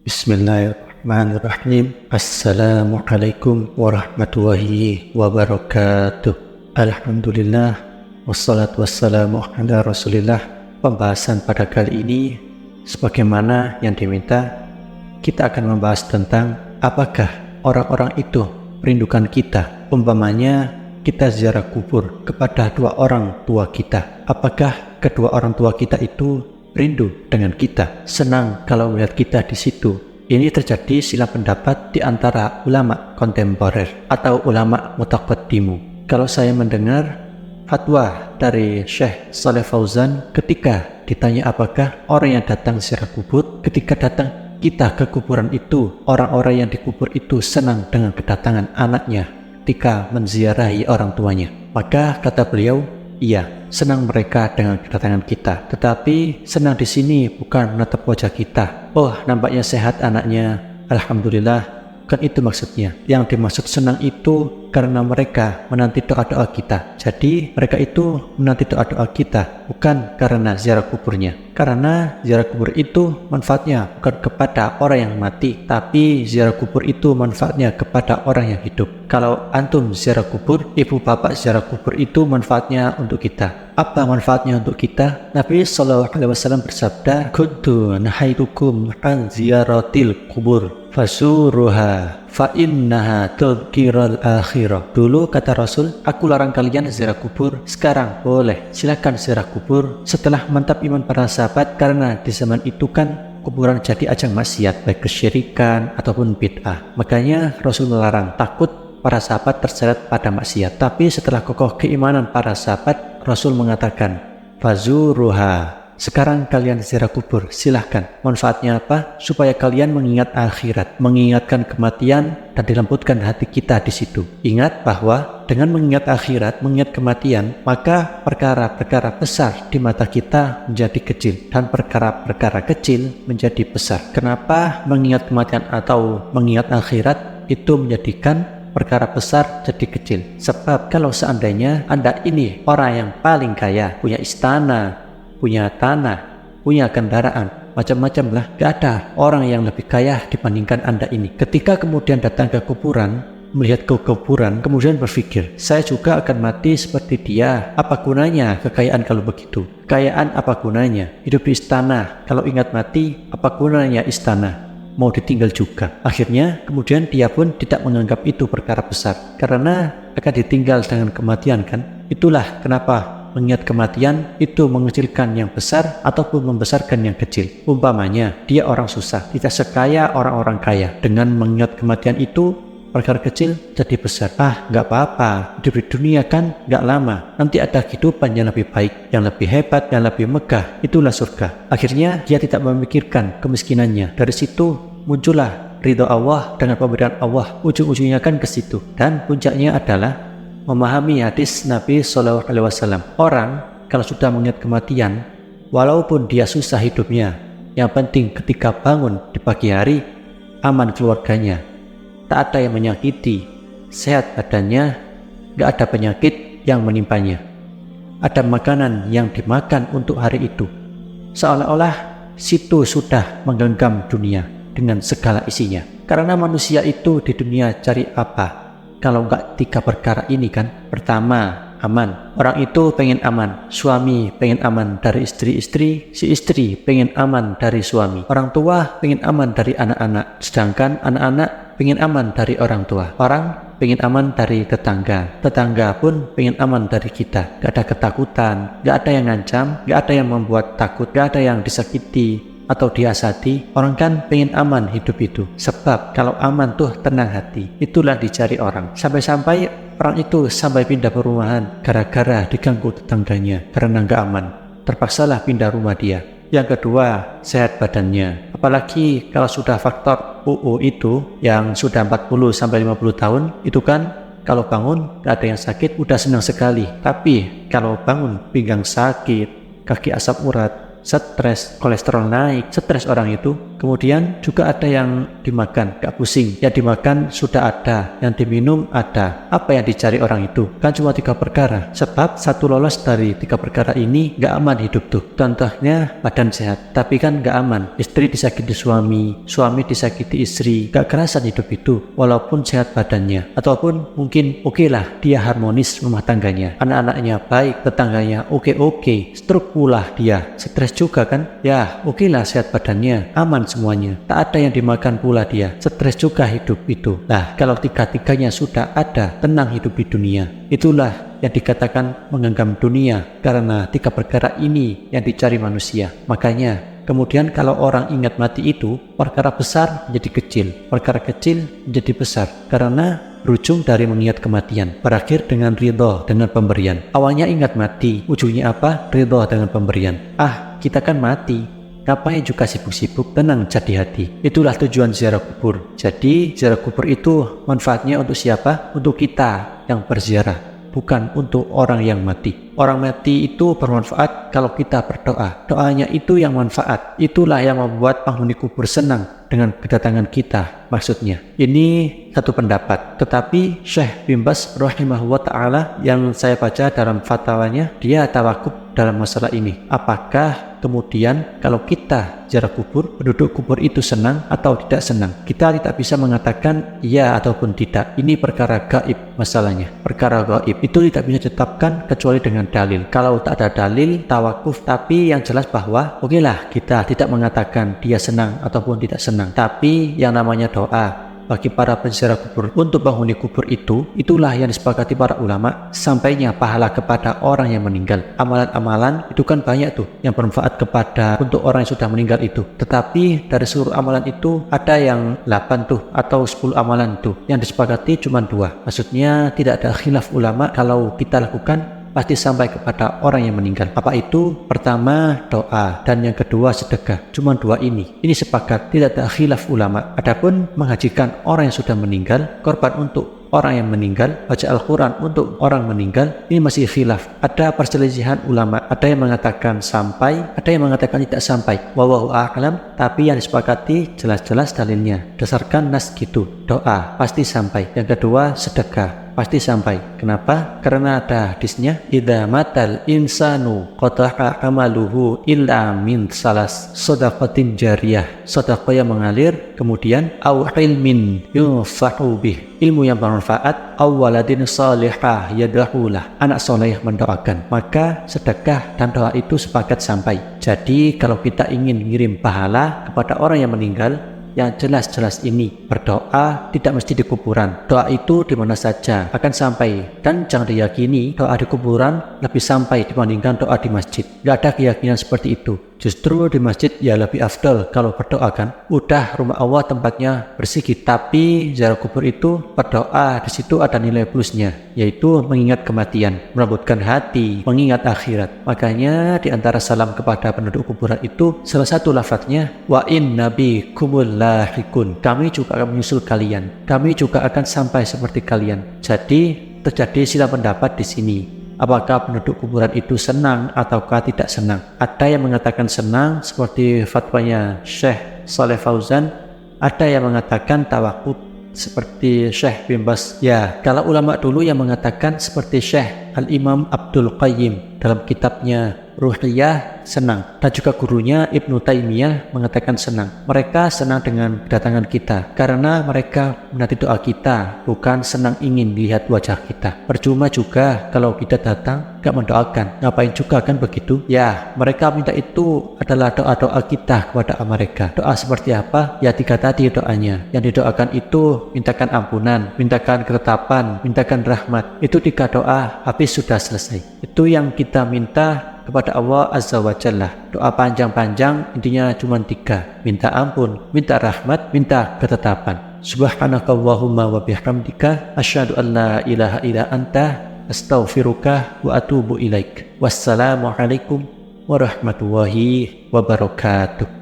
Bismillahirrahmanirrahim. Assalamualaikum warahmatullahi wabarakatuh. Alhamdulillah, wassalatu wassalamu ala rasulillah. Pembahasan pada kali ini, sebagaimana yang diminta, kita akan membahas tentang apakah orang-orang itu merindukan kita. Umpamanya kita ziarah kubur kepada dua orang tua kita. Apakah kedua orang tua kita itu rindu dengan kita, senang kalau melihat kita di situ? Ini terjadi silang pendapat di antara ulama kontemporer atau ulama mutaqaddimu. Kalau saya mendengar fatwa dari Syekh Shalih Fauzan ketika ditanya apakah orang yang datang ziarah kubur, ketika datang kita ke kuburan itu, orang-orang yang dikubur itu senang dengan kedatangan anaknya ketika menziarahi orang tuanya. Maka kata beliau, iya, senang mereka dengan kedatangan kita, tetapi senang di sini bukan menatap wajah kita. Oh, nampaknya sehat anaknya, alhamdulillah, kan itu maksudnya. Yang dimaksud senang itu karena mereka menanti doa-doa kita. Jadi mereka itu menanti doa-doa kita, bukan karena ziarah kuburnya. Karena ziarah kubur itu manfaatnya bukan kepada orang yang mati, tapi ziarah kubur itu manfaatnya kepada orang yang hidup. Kalau antum ziarah kubur, ibu bapak ziarah kubur, itu manfaatnya untuk kita. Apa manfaatnya untuk kita? Nabi SAW bersabda, "Kuntu nahaitukum an ziyaratil kubur fasuruha fa innaha tadhkiral akhirah." Dulu kata Rasul, aku larang kalian ziarah kubur. Sekarang boleh, silakan ziarah kubur setelah mantap iman para sahabat, karena di zaman itu kan kuburan jadi ajang maksiat, baik kesyirikan ataupun bid'ah. Makanya Rasul melarang, takut para sahabat terseret pada maksiat. Tapi setelah kokoh keimanan para sahabat, Rasul mengatakan, "Fazuruha." Sekarang kalian ziarah kubur, silahkan. Manfaatnya apa? Supaya kalian mengingat akhirat, mengingatkan kematian, dan dilembutkan hati kita di situ. Ingat bahwa dengan mengingat akhirat, mengingat kematian, maka perkara-perkara besar di mata kita menjadi kecil, dan perkara-perkara kecil menjadi besar. Kenapa mengingat kematian atau mengingat akhirat itu menjadikan perkara besar jadi kecil? Sebab kalau seandainya Anda ini orang yang paling kaya, punya istana, punya tanah, punya kendaraan, macam-macam lah, gak ada orang yang lebih kaya dibandingkan Anda ini. Ketika kemudian datang ke kuburan, melihat ke kuburan, kemudian berpikir, saya juga akan mati seperti dia, apa gunanya kekayaan kalau begitu? Kekayaan apa gunanya? Hidup di istana, kalau ingat mati, apa gunanya istana? Mau ditinggal juga. Akhirnya kemudian dia pun tidak menganggap itu perkara besar, karena akan ditinggal dengan kematian kan. Itulah kenapa mengingat kematian itu mengecilkan yang besar ataupun membesarkan yang kecil. Umpamanya dia orang susah, tidak sekaya orang-orang kaya, dengan mengingat kematian itu perkara kecil jadi besar. Gak apa-apa, hidup di dunia kan gak lama, nanti ada kehidupan yang lebih baik, yang lebih hebat, yang lebih megah, itulah surga. Akhirnya dia tidak memikirkan kemiskinannya. Dari situ muncullah ridho Allah dengan pemberian Allah, ujung-ujungnya kan ke situ. Dan puncaknya adalah memahami hadis Nabi SAW. Orang kalau sudah mengingat kematian, walaupun dia susah hidupnya, yang penting ketika bangun di pagi hari, aman keluarganya, tak ada yang menyakiti, sehat badannya, gak ada penyakit yang menimpanya, ada makanan yang dimakan untuk hari itu. Seolah-olah situ sudah menggenggam dunia dengan segala isinya. Karena manusia itu di dunia cari apa kalau enggak tiga perkara ini kan? Pertama, aman. Orang itu pengen aman. Suami pengen aman dari istri-istri, si istri pengen aman dari suami. Orang tua pengen aman dari anak-anak, sedangkan anak-anak pengen aman dari orang tua. Orang pengen aman dari tetangga, tetangga pun pengen aman dari kita. Gak ada ketakutan, gak ada yang ngancam, gak ada yang membuat takut, gak ada yang disakiti atau diasati. Orang kan pengen aman hidup itu, sebab kalau aman tuh tenang hati, itulah dicari orang. Sampai-sampai orang itu sampai pindah perumahan gara-gara diganggu tetangganya karena nggak aman, terpaksalah pindah rumah dia. Yang kedua, sehat badannya. Apalagi kalau sudah faktor UU itu yang sudah 40-50 tahun, itu kan kalau bangun gak ada yang sakit udah senang sekali. Tapi kalau bangun pinggang sakit, kaki asam urat, stres, kolesterol naik, stres orang itu. Kemudian juga ada yang dimakan, gak pusing. Yang dimakan sudah ada, yang diminum ada. Apa yang dicari orang itu? Kan cuma 3 perkara. Sebab satu lolos dari 3 perkara ini gak aman hidup tuh. Contohnya badan sehat, tapi kan gak aman. Istri disakiti suami, suami disakiti istri. Gak kerasan hidup itu, walaupun sehat badannya. Ataupun mungkin oke lah, dia harmonis rumah tangganya. Anak-anaknya baik, tetangganya oke, stroke pula dia. Stres juga kan? Ya oke lah sehat badannya, aman semuanya, tak ada yang dimakan pula dia, stres juga hidup itu. Nah, kalau 3-tiganya sudah ada, tenang hidup di dunia. Itulah yang dikatakan menggenggam dunia, karena 3 perkara ini yang dicari manusia. Makanya kemudian kalau orang ingat mati itu, perkara besar menjadi kecil, perkara kecil menjadi besar, karena berujung dari mengingat kematian. Berakhir dengan ridho dengan pemberian. Awalnya ingat mati, ujungnya apa? Ridho dengan pemberian. Kita kan mati, ngapain juga sibuk-sibuk, tenang jadi hati. Itulah tujuan ziarah kubur. Jadi ziarah kubur itu manfaatnya untuk siapa? Untuk kita yang berziarah, bukan untuk orang yang mati. Orang mati itu bermanfaat kalau kita berdoa. Doanya itu yang manfaat. Itulah yang membuat penghuni kubur senang dengan kedatangan kita. Maksudnya ini satu pendapat, tetapi Syekh bin Baz rahimahullah ta'ala yang saya baca dalam fatwanya, dia tawakuf dalam masalah ini. Apakah kemudian kalau kita ziarah kubur, penduduk kubur itu senang atau tidak senang? Kita tidak bisa mengatakan iya ataupun tidak. Ini perkara gaib masalahnya. Perkara gaib itu tidak bisa ditetapkan kecuali dengan dalil. Kalau tak ada dalil, tawakuf. Tapi yang jelas bahwa okelah kita tidak mengatakan dia senang ataupun tidak senang. Tapi yang namanya doa bagi para penziarah kubur untuk penghuni kubur itu, itulah yang disepakati para ulama, sampainya pahala kepada orang yang meninggal. Amalan-amalan itu kan banyak tuh yang bermanfaat kepada untuk orang yang sudah meninggal itu. Tetapi dari seluruh amalan itu ada yang 8 tuh atau 10 amalan tuh yang disepakati cuma 2. Maksudnya tidak ada khilaf ulama, kalau kita lakukan pasti sampai kepada orang yang meninggal. Apa itu? Pertama doa, dan yang kedua sedekah. Cuma 2 ini. Ini sepakat, tidak ada khilaf ulama. Adapun menghajikan orang yang sudah meninggal, korban untuk orang yang meninggal, baca Al-Quran untuk orang meninggal, ini masih khilaf. Ada perselisihan ulama, ada yang mengatakan sampai, ada yang mengatakan tidak sampai. Wallahu a'lam. Tapi yang disepakati jelas-jelas dalilnya, dasarkan nas gitu. Doa pasti sampai. Yang kedua sedekah pasti sampai. Kenapa? Karena ada hadisnya, idza matal insanu qata'a amaluhu illa min salas, shadaqatin jariyah, sedekah yang mengalir, kemudian au ilmin yunfa'u bih, ilmu yang bermanfaat, aw waladin salihah yad'ulah, anak soleh mendoakan. Maka sedekah dan doa itu sepakat sampai. Jadi kalau kita ingin ngirim pahala kepada orang yang meninggal, yang jelas-jelas ini berdoa tidak mesti di kuburan. Doa itu di mana saja akan sampai, dan jangan diyakini doa di kuburan lebih sampai dibandingkan doa di masjid. Gak ada keyakinan seperti itu. Justru di masjid ya lebih afdal kalau berdoa kan. Udah rumah Allah tempatnya bersih, tapi ziarah kubur itu berdoa, di situ ada nilai plusnya, yaitu mengingat kematian, melembutkan hati, mengingat akhirat. Makanya di antara salam kepada penduduk kuburan itu salah satu lafadznya, wa inna bikumul lahikun, kami juga akan menyusul kalian, kami juga akan sampai seperti kalian. Jadi terjadi silang pendapat di sini. Apakah penduduk kuburan itu senang ataukah tidak senang? Ada yang mengatakan senang seperti fatwanya Syekh Saleh Fauzan, ada yang mengatakan tawakuf seperti Syekh bin Baz. Ya, kalau ulama dulu yang mengatakan seperti Syekh Al-Imam Abdul Qayyim dalam kitabnya Ruhiyah senang, dan juga gurunya Ibnu Taimiyah mengatakan senang. Mereka senang dengan kedatangan kita karena mereka menanti doa kita, bukan senang ingin lihat wajah kita. Percuma juga kalau kita datang gak mendoakan, ngapain juga kan begitu? Ya, mereka minta itu adalah doa-doa kita kepada mereka. Doa seperti apa? Ya 3 tadi doanya. Yang didoakan itu mintakan ampunan, mintakan ketetapan, mintakan rahmat. Itu 3 doa, habis sudah selesai. Itu yang kita minta kepada Allah Azza wa Jalla. Doa panjang-panjang intinya cuma 3, minta ampun, minta rahmat, minta ketetapan. Subhanakallahumma wa bihamdika asyhadu an la ilaha illa anta astaghfiruka wa atubu ilaik. Wassalamualaikum warahmatullahi wabarakatuh.